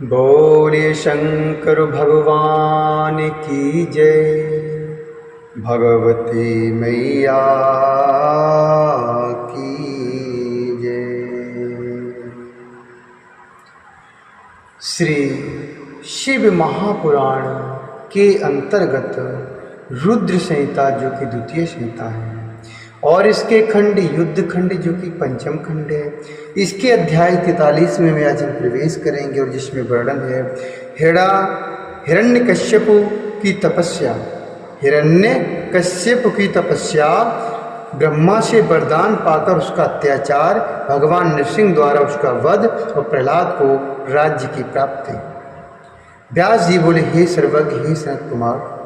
बोले शंकर भगवान की जय, भगवती मैया की जय। श्री शिव महापुराण के अंतर्गत रुद्र संहिता जो कि द्वितीय संहिता है और इसके खंड युद्ध खंड जो कि पंचम खंड है, इसके अध्याय 43 में मैं आज हम प्रवेश करेंगे और जिसमें वर्णन है हिरण्यकश्यप की तपस्या। हिरण्यकश्यप की तपस्या, ब्रह्मा से वरदान पाकर उसका अत्याचार, भगवान नृसिंह द्वारा उसका वध और प्रहलाद को राज्य की प्राप्ति। व्यास जी बोले, हे सर्वज्ञ, हे सनत कुमार,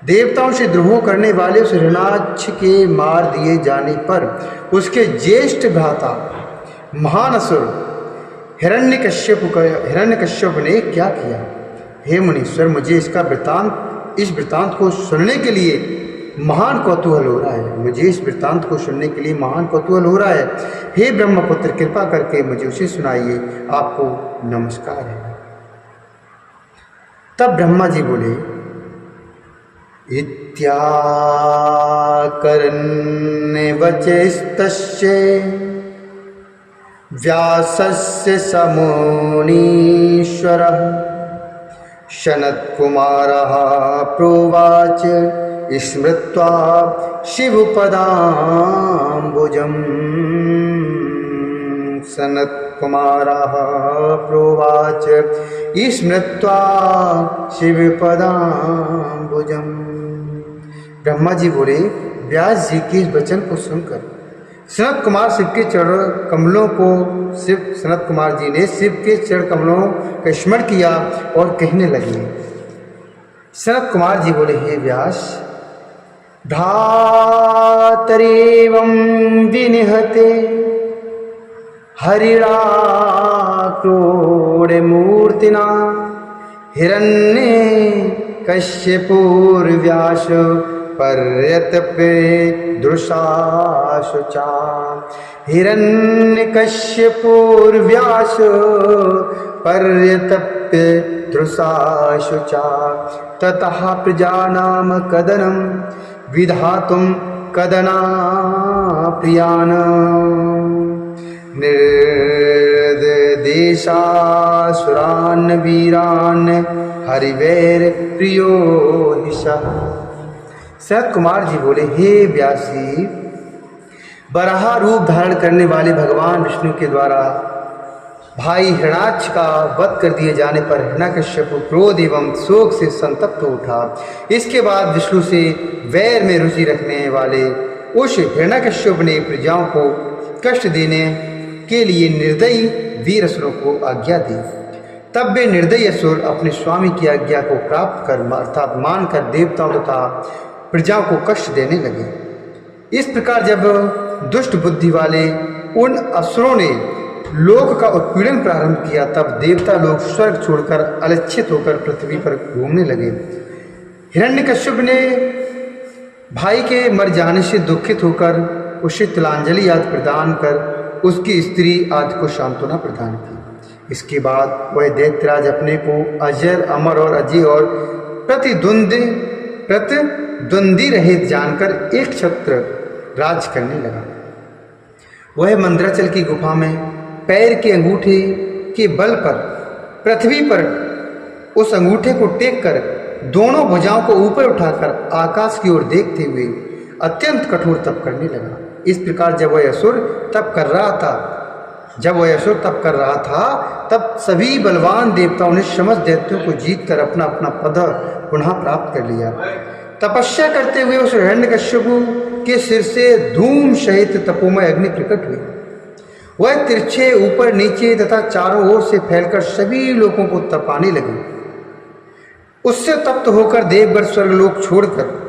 देवताओं से द्रोह करने वाले उस हिरण्याक्ष के मार दिए जाने पर उसके ज्येष्ठ भ्राता महान असुर हिरण्यकश्यप ने क्या किया? हे मुनीश्वर, मुझे इस वृत्तांत को सुनने के लिए महान कौतूहल हो रहा है। मुझे इस वृत्तांत को सुनने के लिए महान कौतूहल हो रहा है। हे ब्रह्मपुत्र, कृपा करके मुझे उसे सुनाइए, आपको नमस्कार है। तब ब्रह्मा जी बोले, इत्याकरन्वचस्तस्य व्यासस्य समोनीश्वरः सनत्कुमारः प्रोवाच स्मृत्वा शिवपदाम्बुजम्। सनत्कुमारः प्रोवाच स्मृत्वा शिवपदाम्बुजम्। ब्रह्मा जी बोले, व्यास जी के इस वचन को सुनकर सनत कुमार शिव के चरण कमलों को सनत कुमार जी ने शिव के चरण कमलों का स्मरण किया और कहने लगे। सनत कुमार जी बोले, हे व्यास, भ्रातरेवं विनिहते हरिणाक्रोडमूर्तिना हिरण्यकश्यपुर्व्यास पर्यतपे दृशाशुचा। हिरण्यकश्यपुर्व्यास पर्यतप्य दृशाशुचा। ततः प्रजानां कदनं विधातुं कदना प्रियान् निर्देशासुरान् वीरान् हरिवैर प्रियो हिषः। सनत कुमार जी बोले, हे व्यासी, बराह रूप धारण करने वाले भगवान विष्णु के द्वारा भाई हिरण्याक्ष का वध कर दिए जाने पर हिरण्यकश्यप क्रोध एवं शोक से संतप्त उठा। इसके बाद विष्णु से वैर में रुचि रखने वाले उस हिरण्यकश्यप ने प्रजाओं को कष्ट देने के लिए निर्दयी वीर असुरों को आज्ञा दी। तब वे निर्दयी असुर अपने स्वामी की आज्ञा को प्राप्त कर अर्थात मानकर देवताओं तथा प्रजाओं को कष्ट देने लगे। इस प्रकार जब दुष्ट बुद्धि वाले उन असुरों ने लोक का उत्पीड़न प्रारंभ किया, तब देवता लोग स्वर्ग छोड़कर अलक्षित होकर पृथ्वी पर घूमने लगे। हिरण्यकश्यप ने भाई के मर जाने से दुखित होकर उसे तिलांजलि आदि प्रदान कर उसकी स्त्री आदि को सांत्वना प्रदान की। इसके बाद वह दैत्यराज अपने को अजर, अमर और अजय और प्रतिद्वंदी रहित जानकर एक छत्र राज करने लगा। वह मंद्राचल की गुफा में पैर के अंगूठे के बल पर पृथ्वी पर उस अंगूठे को टेक कर दोनों भुजाओं को ऊपर उठाकर आकाश की ओर देखते हुए अत्यंत कठोर तप करने लगा। इस प्रकार जब वह असुर तप कर रहा था तब सभी बलवान देवताओं ने समस्त दैत्यों को जीतकर अपना अपना पद पुनः प्राप्त कर लिया। तपस्या करते हुए उस हिरण्यकश्यप के सिर से धूम सहित तपोमय अग्नि प्रकट हुई। वह तिरछे ऊपर नीचे तथा चारों ओर से फैलकर सभी लोगों को तपाने लगी। उससे तप्त होकर देवगण स्वर्गलोक छोड़कर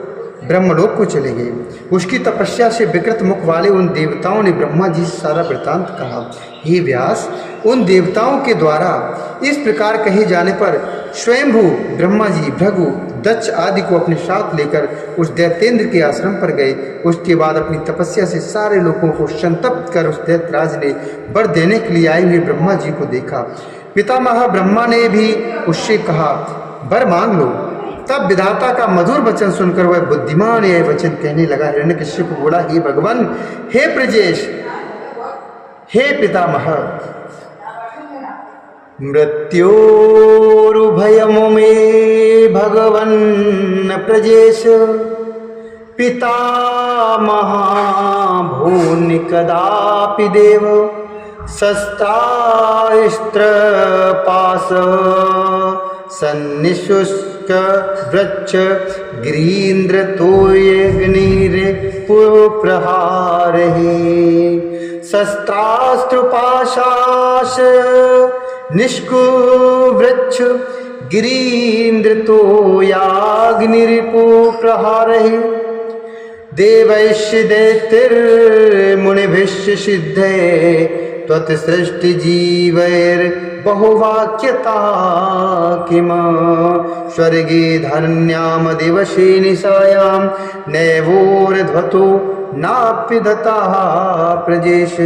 ब्रह्मलोक को चले गए। उसकी तपस्या से विकृत मुख वाले उन देवताओं ने ब्रह्मा जी से सारा वृत्तांत कहा। हे व्यास, उन देवताओं के द्वारा इस प्रकार कहे जाने पर स्वयंभू ब्रह्मा जी भृगु दक्ष आदि को अपने साथ लेकर उस दैत्येंद्र के आश्रम पर गए। उसके बाद अपनी तपस्या से सारे लोगों को संतप्त कर उस दैत्यराज ने वर देने के लिए आए हुए ब्रह्मा जी को देखा। पितामह ब्रह्मा ने भी उससे कहा, वर मांग लो। तब विधाता का मधुर वचन सुनकर वह बुद्धिमान यह वचन कहने लगा। हिरण्यकश्यप को बोला, हे भगवान, हे प्रजेश, हे पितामह, मृत्योरुभयम मे भगवन् प्रजेश, पितामह भूनि कदापि देव, शस्त्रास्त्रपाश सन्निशुष्क वृक्ष गिरीन्द्र तोयग्निर्प्रहारहि, शस्त्रास्त्रपाशाश निष्कुवृक्ष गिरीन्द्र तोयाग्निर्प्रहारहि, देवैश्च दैत्यैर्मुनिभिश्च सिद्धे त्वत्सृष्टिजीवैर्बहुवाक्यता किम, स्वर्गे धरण्याम दिवसे निशायां नैवोर्ध्वतो नाप्यदता प्रजेश।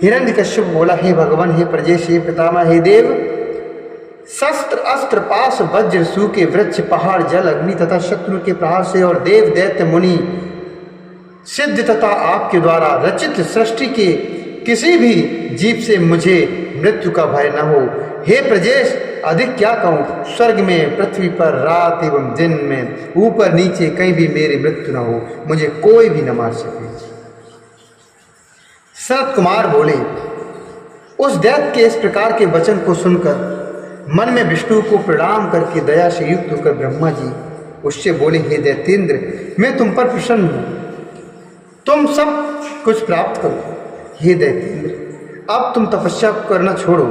हिरण्यकश्यप बोला, हे भगवान, हे प्रजेश, हे पितामह, हे देव, शस्त्र अस्त्र पाश वज्र सूखे वृक्ष पहाड़ जल अग्नि तथा शत्रु के प्रहार से और देव दैत्य मुनि सिद्ध तथा आपके द्वारा रचित सृष्टि के किसी भी जीव से मुझे मृत्यु का भय न हो। हे प्रजेश, अधिक क्या कहूँ, स्वर्ग में, पृथ्वी पर, रात एवं दिन में, ऊपर नीचे कहीं भी मेरी मृत्यु न हो, मुझे कोई भी न मार सके। सनत कुमार बोले, उस दैत्य के इस प्रकार के वचन को सुनकर मन में विष्णु को प्रणाम करके दया से युक्त होकर ब्रह्मा जी उससे बोले, हे दैत्येंद्र, मैं तुम पर प्रसन्न हूँ, तुम सब कुछ प्राप्त करो। हे दैत्येंद्र, अब तुम तपस्या करना छोड़ो,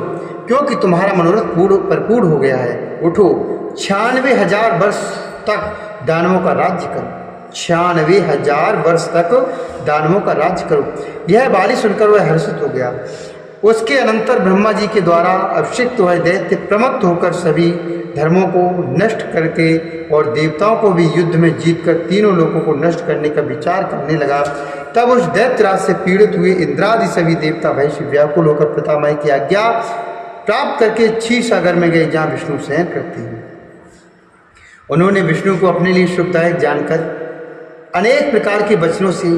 क्योंकि तुम्हारा मनोरथ परिपूर्ण हो गया है। उठो, 96,000 वर्ष तक दानवों का राज्य करो, 96,000 वर्ष तक दानवों का राज्य करो। यह बाणी सुनकर वह हर्षित हो गया। उसके अनंतर ब्रह्मा जी के द्वारा अभिषिक्त हुए दैत्य प्रमत्त होकर सभी धर्मों को नष्ट करके और देवताओं को भी युद्ध में जीतकर तीनों लोगों को नष्ट करने का विचार करने लगा। तब उस दैत्यराज से पीड़ित हुए इंद्रादि सभी देवता भय से व्याकुल होकर पितामह की आज्ञा प्राप्त करके क्षीर सागर में गए, जहाँ विष्णु शयन करते हैं। उन्होंने विष्णु को अपने लिए शुभदायक जानकर अनेक प्रकार के वचनों से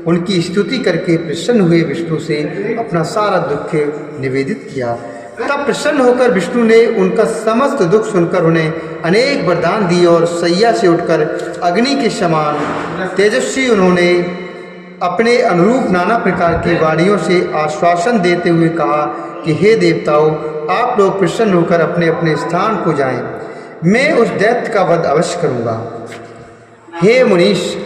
उनकी स्तुति करके प्रसन्न हुए विष्णु से अपना सारा दुख निवेदित किया। तब प्रसन्न होकर विष्णु ने उनका समस्त दुख सुनकर उन्हें अनेक वरदान दिए और सैया से उठकर अग्नि के समान तेजस्वी उन्होंने अपने अनुरूप नाना प्रकार की वाणियों से आश्वासन देते हुए कहा कि हे देवताओं, आप लोग प्रसन्न होकर अपने अपने स्थान को जाएं, मैं उस दैत्य का वध अवश्य करूँगा। हे मुनीश,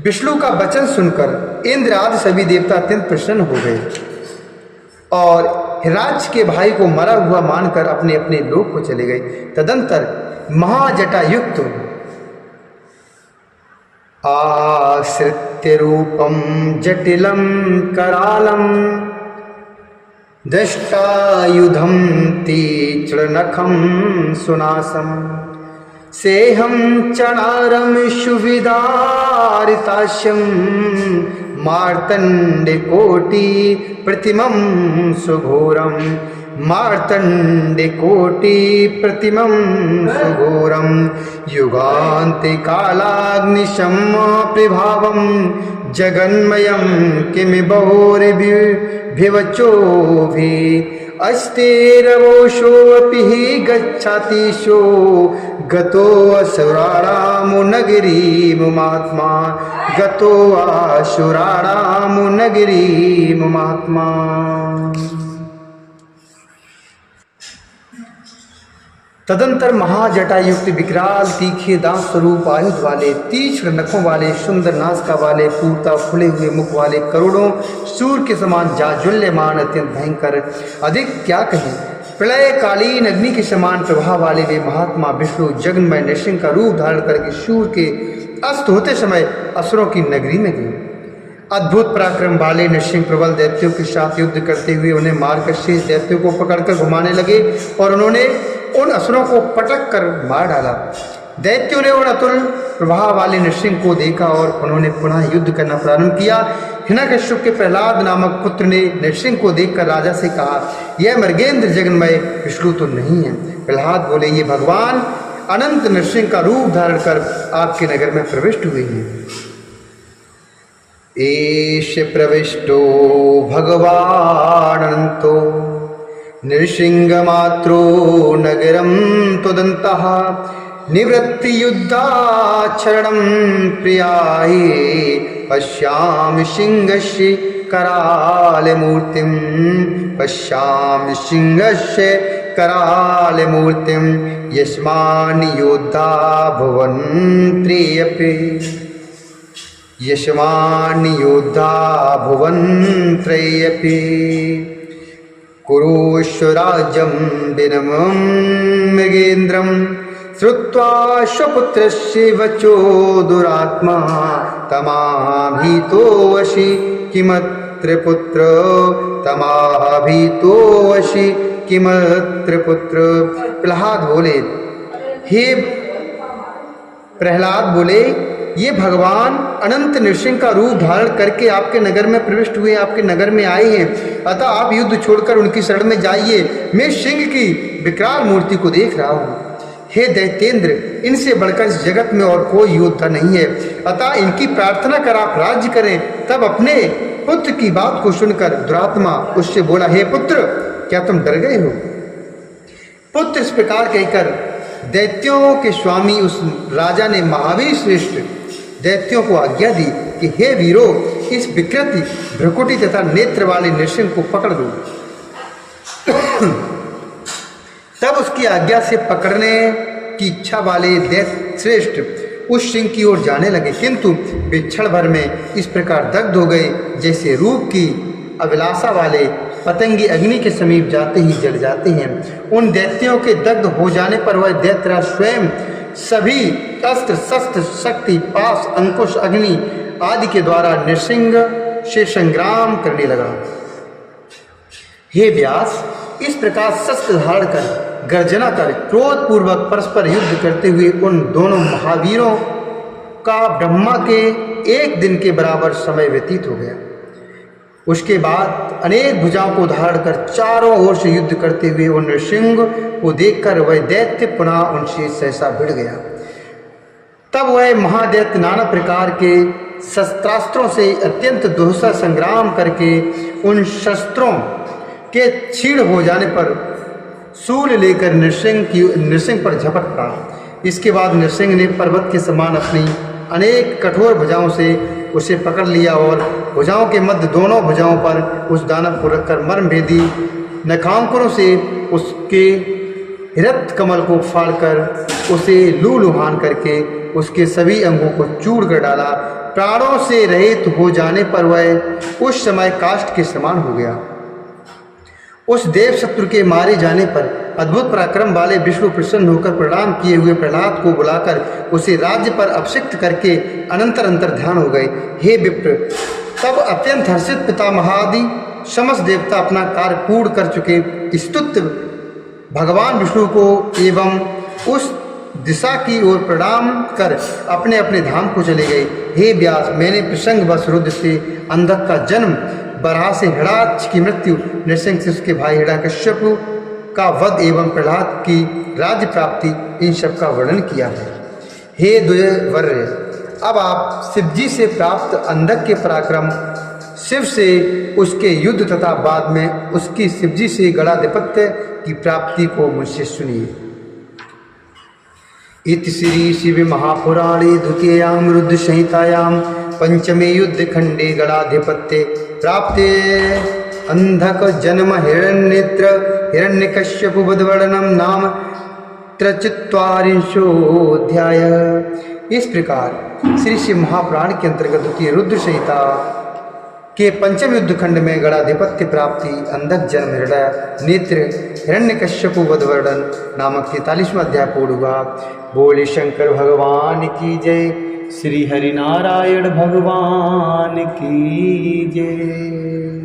विष्णु का वचन सुनकर इंद्र आदि सभी देवता अत्यंत प्रसन्न हो गए और हिराज के भाई को मरा हुआ मानकर अपने अपने लोक को चले गए। तदंतर महाजटायुक्त आश्रित्य रूपम जटिलम करालम दष्टायुधम तीक्ष्णनखम सुनासम सेहम चणारम सुविदारिताश्यम मार्तंडे कोटि प्रतिमं सुघोरम मार्तंडे कोटि प्रतिमं सुघोरम युगान्ते कालाग्निशम प्रभावम जगन्मयम किमि बहुरिभिवचो भी अस्तेरवोषोऽपि हि गच्छातिशो गतो असुराणां नगरीं महात्मा गतो असुराणां नगरीं महात्मा। तदंतर महाजटायुक्त विकराल तीखे दांत स्वरूप आयुध वाले तीक्ष्ण नखों वाले सुंदर नासिका वाले पूर्णता फुले हुए मुख वाले करोड़ों सूर्य के समान जाज्वल्यमान अत्यंत भयंकर अधिक क्या कहें प्रलयकालीन अग्नि के समान प्रभाव वाले वे महात्मा विष्णु जगन्मय नृसिंह का रूप धारण करके सूर्य के अस्त होते समय असुरों की नगरी में गए। अद्भुत पराक्रम वाले नृसिंह प्रबल दैत्यों के साथ युद्ध करते हुए उन्हें मारकर शेष दैत्यों को पकड़कर घुमाने लगे और उन्होंने उन असुरों को पटक कर मार डाला। दैत्यों ने उन अतुल प्रभाव वाले नृसिंह को देखा और उन्होंने पुनः युद्ध करना प्रारंभ किया। हिरण्यकश्यप के प्रहलाद नामक पुत्र ने नरसिंह को देखकर राजा से कहा, यह मृगेंद्र जगन्मय विष्णु तो नहीं है। प्रहलाद बोले, ये भगवान अनंत नरसिंह का रूप धारण कर आपके नगर में प्रविष्ट हुए हैं। एष प्रविष्टो भगवान अनंतो नृसिंहमात्रो नगरं त्वदन्तः निवृत्ति युद्धाचरणं प्रियाये पश्यामि सिंहस्य करालमूर्तिं पश्यामि सिंहस्य करालमूर्तिं यस्मान् योद्धा भुवन्त्रयेऽपि यस्मान् योद्धा भुवन्त्रयेऽपि कुरुष्व राज्यं विनमं मृगेन्द्रं श्रुत्वा स्वपुत्रस्य वचो दुरात्मा तमाभीतोऽसि किमत्र पुत्र तमाभीतोऽसि किमत्र पुत्र। प्रहलाद बोले, ये भगवान अनंत नृसिंह का रूप धारण करके आपके नगर में प्रविष्ट हुए, आपके नगर में आए हैं, अतः आप युद्ध छोड़कर उनकी शरण में जाइए। मैं सिंह की विकराल मूर्ति को देख रहा हूँ। हे दैत्येंद्र, इनसे बढ़कर इस जगत में और कोई योद्धा नहीं है, अतः इनकी प्रार्थना कर आप राज्य करें। तब अपने पुत्र की बात को सुनकर दुरात्मा उससे बोला, हे पुत्र, क्या तुम डर गए हो? पुत्र इस प्रकार कहकर दैत्यों के स्वामी उस राजा ने महावीर श्रेष्ठ दैत्यों को आज्ञा दी कि हे वीरो, इस विकृति भ्रकुटी तथा नेत्र वाले नृसिंह को पकड़ दो। तब उसकी आज्ञा से पकड़ने की इच्छा वाले दैत्य श्रेष्ठ उस सिंह की ओर जाने लगे, किंतु वे क्षण भर में इस प्रकार दग्ध हो गए जैसे रूप की अभिलाषा वाले पतंगी अग्नि के समीप जाते ही जल जाते हैं। उन दैत्यों के दग्ध हो जाने पर वह दैत्यराज स्वयं सभी अस्त्र शस्त्र शक्ति पास अंकुश अग्नि आदि के द्वारा नृसिंह से संग्राम करने लगा। हे व्यास, इस प्रकार शस्त्र धारण कर गर्जना कर क्रोध पूर्वक परस्पर युद्ध करते हुए उन दोनों महावीरों का ब्रह्मा के एक दिन के बराबर समय व्यतीत हो गया। उसके बाद अनेक भुजाओं को धारण कर चारों ओर से युद्ध करते हुए उन नृसिंह को देखकर वह दैत्य पुनः उनसे सहसा भिड़ गया। तब वह महादैत्य नाना प्रकार के शस्त्रास्त्रों से अत्यंत दुस्सह संग्राम करके उन शस्त्रों के छीण हो जाने पर शूल लेकर नृसिंह पर झपट पड़ा। इसके बाद नृसिंह ने पर्वत के समान अपनी अनेक कठोर भुजाओं से उसे पकड़ लिया और भुजाओं के मध्य दोनों भुजाओं पर उस दानव को रखकर मर्मभेदी नखांकुरों से उसके हृत कमल को फाड़कर उसे लूलुहान करके उसके सभी अंगों को चूर कर डाला। प्राणों से रहित हो जाने पर वह उस समय काष्ठ के समान हो गया। उस देव शत्रु के मारे जाने पर अद्भुत पराक्रम वाले विष्णु प्रसन्न होकर प्रणाम किए हुए प्रहलाद को बुलाकर उसे राज्य पर अभिषिक्त करके अनंतर अंतर ध्यान हो गए। हे विप्र, तब अत्यंत हर्षित पितामहादि समस्त देवता अपना कार्य पूर्ण कर चुके स्तुत्य भगवान विष्णु को एवं उस दिशा की ओर प्रणाम कर अपने अपने धाम को चले गए। हे व्यास, मैंने प्रसंगवश रुद्र से अंधक का जन्म, बराह से हिरण्याक्ष की मृत्यु, नृसिंह से उसके भाई हिरण्यकश्यप का वध एवं प्रहलाद की राज्य प्राप्ति, इन सब का वर्णन किया है। हे द्वयवर्य, अब आप शिवजी से प्राप्त अंधक के पराक्रम, शिव से उसके युद्ध तथा बाद में उसकी शिवजी से गणाधिपत्य की प्राप्ति को मुझसे सुनिए। इति श्री शिव महापुराणे द्वितीयां रुद्र संहितायां पंचमे युद्ध खंडे गणाधिपत्य प्राप्ते अंधक जन्म हिरण्यनेत्र हिरण्यकश्यप वधवर्णनम नाम 43वाध्याय। इस प्रकार श्री शिव महापुराण के अंतर्गत द्वितीय रुद्र संहिता के पंचम युद्ध खंड में गणाधिपत्य प्राप्ति, अंधक जन्म, हृदय नेत्र, हिरण्यकश्यप वधवर्णन नामक 43वां अध्याय पूर्ण हुआ। बोले शंकर भगवान की जय, श्री हरिनारायण भगवान की जय।